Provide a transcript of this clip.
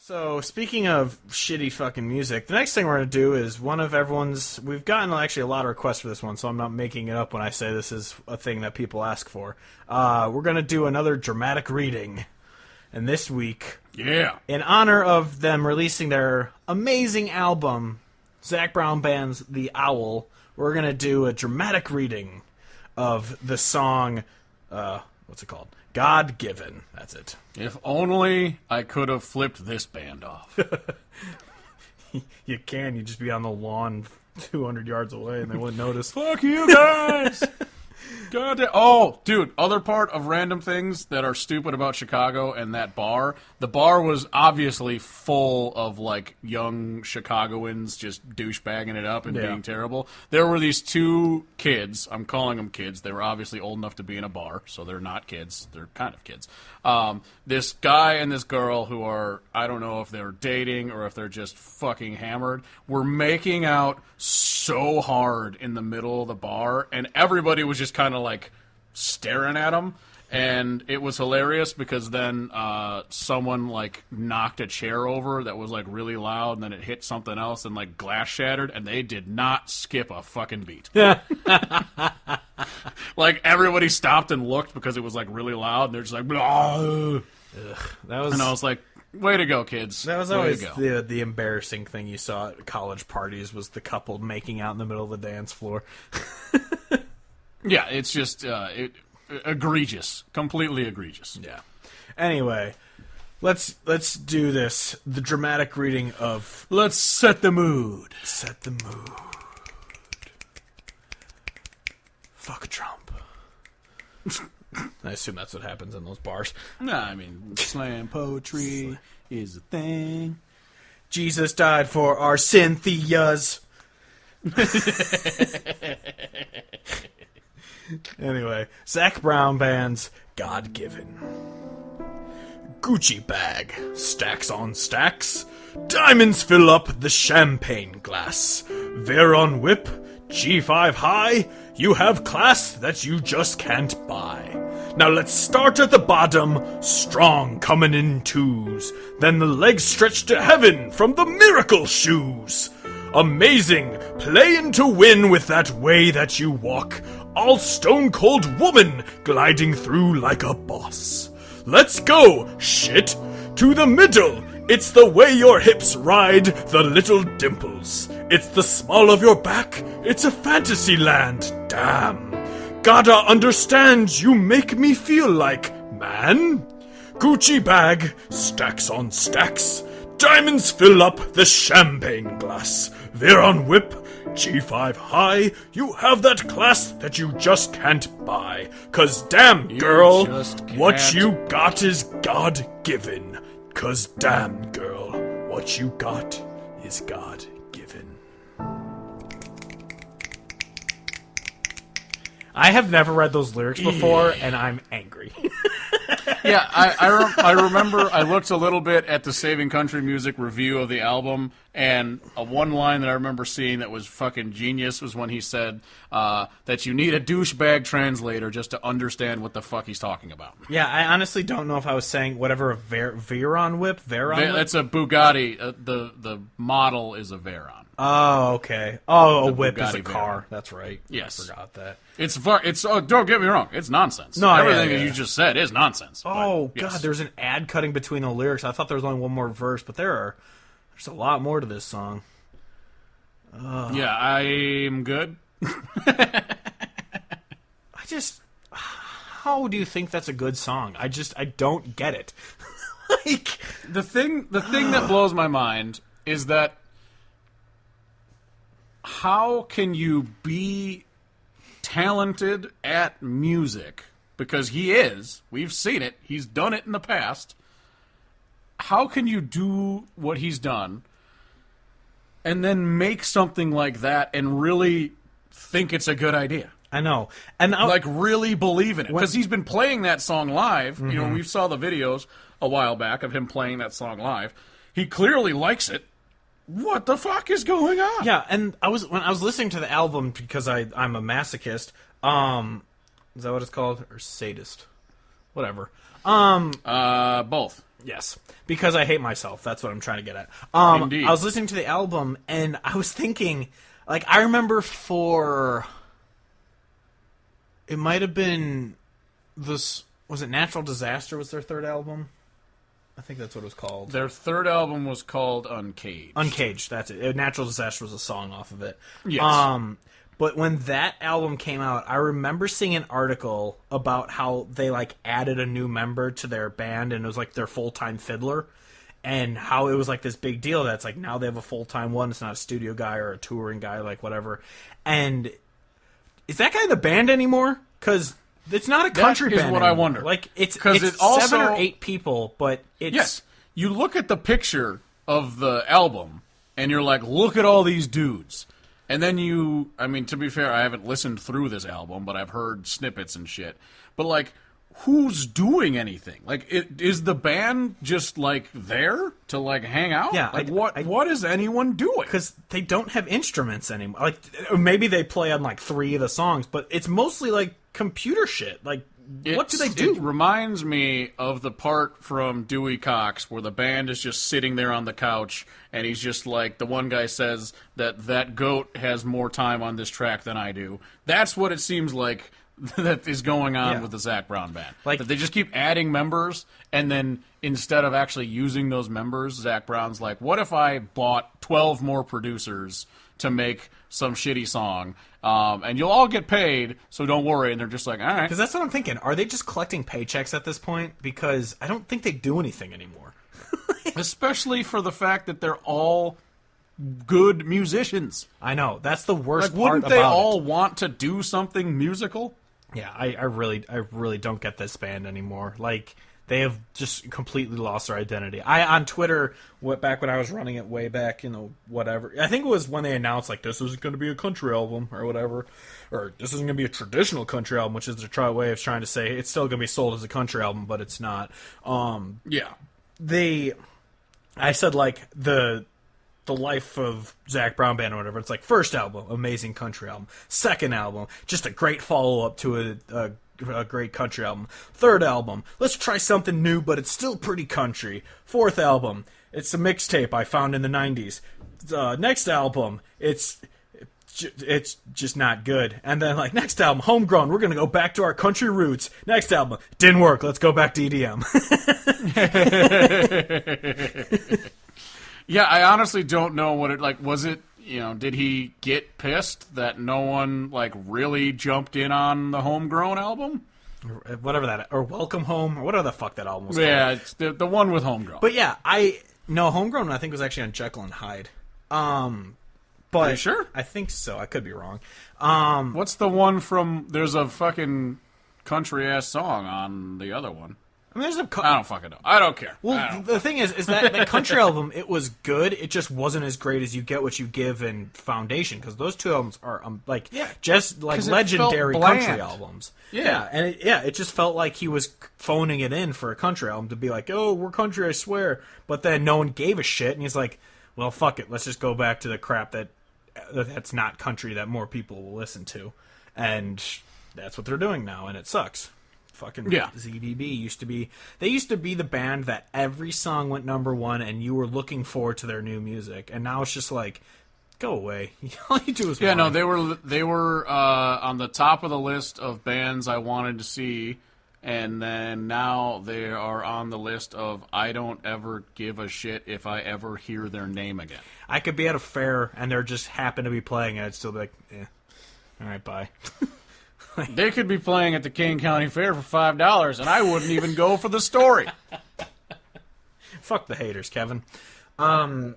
So, speaking of shitty fucking music, the next thing we're going to do is one of everyone's... We've gotten actually a lot of requests for this one, so I'm not making it up when I say this is a thing that people ask for. We're going to do another dramatic reading. And this week, in honor of them releasing their amazing album, Zac Brown Band's The Owl, we're going to do a dramatic reading of the song... what's it called? God Given. That's it. If only I could have flipped this band off. You can. You just be on the lawn 200 yards away and they wouldn't notice. Fuck you guys! God damn. Oh, dude, other part of random things that are stupid about Chicago and that bar. The bar was obviously full of, like, young Chicagoans just douchebagging it up and being terrible. There were these two kids. I'm calling them kids. They were obviously old enough to be in a bar, so they're not kids. They're kind of kids. This guy and this girl who are, I don't know if they're dating or if they're just fucking hammered, were making out so hard in the middle of the bar, and everybody was just kind of like staring at them, and it was hilarious because then someone like knocked a chair over that was like really loud, and then it hit something else and like glass shattered, and they did not skip a fucking beat. Like everybody stopped and looked because it was like really loud, and they're just like, blah. That was, and I was like, way to go, kids. That was always the embarrassing thing you saw at college parties was the couple making out in the middle of the dance floor. Yeah, it's just egregious. Completely egregious. Yeah. Anyway, let's do this. The dramatic reading of... Let's set the mood. Set the mood. Fuck Trump. I assume that's what happens in those bars. Nah, I mean, slam poetry is a thing. Jesus died for our Cynthias. Anyway, Zac Brown Band's God Given. Gucci bag, stacks on stacks. Diamonds fill up the champagne glass. Veron whip, G5 high. You have class that you just can't buy. Now let's start at the bottom, strong coming in twos. Then the legs stretch to heaven from the miracle shoes. Amazing, playing to win with that way that you walk. All stone cold woman gliding through like a boss. Let's go, shit, to the middle. It's the way your hips ride the little dimples. It's the small of your back. It's a fantasy land, damn. Gotta understand, you make me feel like, man. Gucci bag, stacks on stacks. Diamonds fill up the champagne glass. Veron whip, G5 high. You have that class that you just can't buy. 'Cause damn, girl, what you got is God-given. 'Cause damn, girl, what you got is God-given. I have never read those lyrics before, and I'm angry. Yeah, I remember I looked a little bit at the Saving Country Music review of the album, and one line that I remember seeing that was fucking genius was when he said that you need a douchebag translator just to understand what the fuck he's talking about. Yeah, I honestly don't know if I was saying whatever a Veron whip? That's a Bugatti. The model is a Veyron. Oh, okay. Oh, a whip Bugatti is a car. Veyron. That's right. Yes. I forgot that. It's oh, don't get me wrong. It's nonsense. No, everything yeah. that you just said is nonsense. Oh, but, yes. God, there's an ad cutting between the lyrics. I thought there was only one more verse, but there's a lot more to this song. Yeah, I'm good. How do you think that's a good song? I don't get it. Like, the thing that blows my mind is that how can you be talented at music? Because he is. We've seen it. He's done it in the past. How can you do what he's done and then make something like that and really think it's a good idea? I know. And like, really believe in it. Because he's been playing that song live. Mm-hmm. You know, we saw the videos a while back of him playing that song live. He clearly likes it. What the fuck is going on? Yeah, and when I was listening to the album, because I'm a masochist, is that what it's called? Or sadist? Whatever. Both. Yes, because I hate myself. That's what I'm trying to get at. Indeed. I was listening to the album, and I was thinking, like, I remember it might have been this. Was it Natural Disaster? Was their third album? I think that's what it was called. Their third album was called Uncaged. Uncaged, that's it. Natural Disaster was a song off of it. Yes. But when that album came out, I remember seeing an article about how they, like, added a new member to their band, and it was, like, their full-time fiddler, and how it was, like, this big deal that's, like, now they have a full-time one. It's not a studio guy or a touring guy, like, whatever. And is that guy in the band anymore? Because it's not a country band. That is what anymore. I wonder. Like, it's also 7 or 8 people, but it's... Yes. You look at the picture of the album, and you're like, look at all these dudes. And then to be fair, I haven't listened through this album, but I've heard snippets and shit. But, like, who's doing anything? Like, is the band just, like, there to, like, hang out? Yeah. Like, what is anyone doing? Because they don't have instruments anymore. Like, or maybe they play on, like, 3 of the songs, but it's mostly, like, computer shit. Like, what do they do? It reminds me of the part from Dewey Cox where the band is just sitting there on the couch, and he's just like, the one guy says that goat has more time on this track than I do. That's what it seems like that is going on with the Zac Brown band. Like, that they just keep adding members, and then instead of actually using those members, Zac Brown's like, what if I bought 12 more producers to make some shitty song, and you'll all get paid, so don't worry. And they're just like, all right. Because that's what I'm thinking. Are they just collecting paychecks at this point? Because I don't think they do anything anymore. Especially for the fact that they're all good musicians. I know. That's the worst Like, part wouldn't about they it. all want to do something musical? Yeah, I really don't get this band anymore. Like, they have just completely lost their identity. On Twitter, back when I was running it way back, whatever. I think it was when they announced, like, this isn't going to be a country album or whatever. Or this isn't going to be a traditional country album, which is their way of trying to say it's still going to be sold as a country album, but it's not. Yeah. I said, like, the life of Zac Brown Band or whatever. It's like, first album, amazing country album. Second album, just a great follow-up to a great country album. Third album, let's try something new, but it's still pretty country. Fourth album, it's a mixtape I found in the 90s. Next album, it's just not good. And then, like, next album, homegrown, we're going to go back to our country roots. Next album, didn't work, let's go back to EDM. Yeah, I honestly don't know what it, like, was it, did he get pissed that no one, like, really jumped in on the Homegrown album? Whatever that, or Welcome Home, or whatever the fuck that album was Yeah, called. it's the one with Homegrown. But yeah, Homegrown I think was actually on Jekyll and Hyde. But Are you sure? I think so. I could be wrong. What's the one from, there's a fucking country-ass song on the other one. I mean, I don't fucking know. I don't care. Well, the thing is that the country album, it was good. It just wasn't as great as You Get What You Give and Foundation, because those two albums are just like legendary country albums. Yeah, and it just felt like he was phoning it in for a country album to be like, oh, we're country, I swear. But then no one gave a shit, and he's like, well, fuck it, let's just go back to the crap that's not country that more people will listen to, and that's what they're doing now, and it sucks. Fucking ZDB used to be the band that every song went number one and you were looking forward to their new music, and now it's just like, go away. All you do is whine. no, they were on the top of the list of bands I wanted to see, and then now they are on the list of I don't ever give a shit if I ever hear their name again. I could be at a fair and they're just happen to be playing it, I'd still be like, all right, bye. They could be playing at the Kane County Fair for $5, and I wouldn't even go for the story. Fuck the haters, Kevin. Ugh.